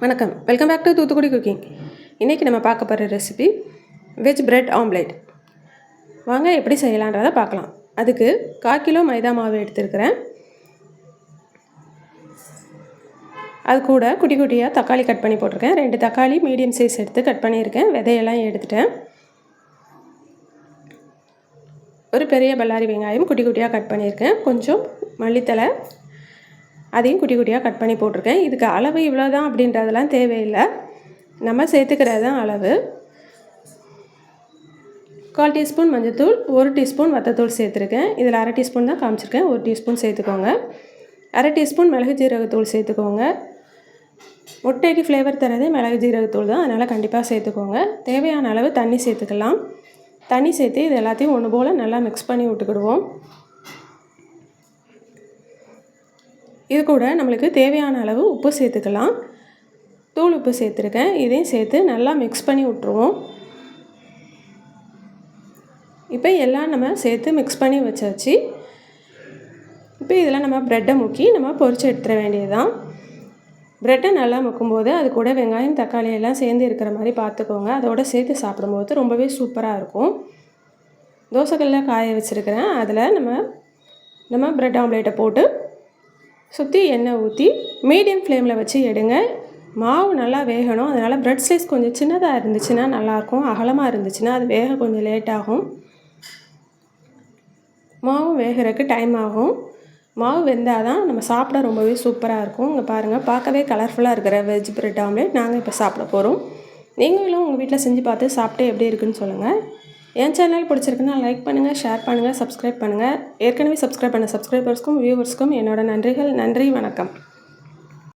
வணக்கம், welcome back to Thoothukudi cooking. இன்றைக்கி நம்ம பார்க்க போகிற ரெசிபி வெஜ் பிரெட் ஆம்லேட். வாங்க எப்படி செய்யலான்றதை பார்க்கலாம். அதுக்கு 1/4 கிலோ மைதா மாவு எடுத்துருக்கிறேன். அது கூட குட்டி குட்டியாக தக்காளி கட் பண்ணி போட்டிருக்கேன். 2 தக்காளி மீடியம் சைஸ் எடுத்து கட் பண்ணியிருக்கேன். விதையெல்லாம் எடுத்துட்டேன். ஒரு பெரிய பல்லாரி வெங்காயம் குட்டி குட்டியாக கட் பண்ணியிருக்கேன். கொஞ்சம் மல்லித்தலை அதையும் குட்டி குட்டியாக கட் பண்ணி போட்டிருக்கேன். இதுக்கு அளவு இவ்வளோ தான் அப்படின்றதெல்லாம் தேவையில்லை, நம்ம சேர்த்துக்கிறது தான் அளவு. 1/4 டீஸ்பூன் மஞ்சள்தூள், 1 டீஸ்பூன் வத்தத்தூள் சேர்த்துருக்கேன். இதில் 1/2 டீஸ்பூன் தான் காமிச்சிருக்கேன், 1 டீஸ்பூன் சேர்த்துக்கோங்க. 1/2 டீஸ்பூன் மிளகு ஜீரகத்தூள் சேர்த்துக்கோங்க. முட்டைக்கு ஃப்ளேவர் தரதே மிளகு ஜீரகத்தூள் தான், அதனால் கண்டிப்பாக சேர்த்துக்கோங்க. தேவையான அளவு தண்ணி சேர்த்துக்கலாம். தண்ணி சேர்த்து இது எல்லாத்தையும் ஒன்று போல் நல்லா மிக்ஸ் பண்ணி விட்டுக்கிடுவோம். இது கூட நம்மளுக்கு தேவையான அளவு உப்பு சேர்த்துக்கலாம். தூள் உப்பு சேர்த்துருக்கேன். இதையும் சேர்த்து நல்லா மிக்ஸ் பண்ணி விட்ருவோம். இப்போ எல்லாம் நம்ம சேர்த்து மிக்ஸ் பண்ணி வச்சாச்சு. இப்போ இதில் நம்ம ப்ரெட்டை முக்கி நம்ம பொரிச்சு எடுத்துட வேண்டியதுதான். ப்ரெட்டை நல்லா முக்கும்போது அது கூட வெங்காயம் தக்காளி எல்லாம் சேர்ந்து இருக்கிற மாதிரி பார்த்துக்கோங்க. அதோடு சேர்த்து சாப்பிடும்போது ரொம்பவே சூப்பராக இருக்கும். தோசைக்கல்லில் காய வச்சுருக்கிறேன். அதில் நம்ம ப்ரெட் ஆம்லேட்டை போட்டு சுற்றி எண்ணெய் ஊற்றி மீடியம் ஃப்ளேமில் வச்சு எடுங்க. மாவு நல்லா வேகணும், அதனால் ப்ரெட் ஸ்லைஸ் கொஞ்சம் சின்னதாக இருந்துச்சுன்னா நல்லாயிருக்கும். அகலமாக இருந்துச்சுன்னா அது வேக கொஞ்சம் லேட் ஆகும். மாவு வேகிறதுக்கு டைம் ஆகும். மாவு வெந்தால் தான் நம்ம சாப்பிட ரொம்பவே சூப்பராக இருக்கும். இங்கே பாருங்கள், பார்க்கவே கலர்ஃபுல்லாக இருக்கிற வெஜ் பிரெட் ஆம்லேட் நாங்கள் இப்போ சாப்பிட போகிறோம். நீங்களும் உங்கள் வீட்டில் செஞ்சு பார்த்து சாப்பிட்டு எப்படி இருக்குன்னு சொல்லுங்கள். என் சேனல் பிடிச்சிருக்குன்னா லைக் பண்ணுங்கள், ஷேர் பண்ணுங்கள், சப்ஸ்கிரைப் பண்ணுங்கள். ஏற்கனவே சப்ஸ்கிரைப் பண்ண சப்ஸ்கிரைபர்ஸ்க்கும் வியூவர்ஸ்க்கும் என்னோட நன்றிகள். நன்றி, வணக்கம்.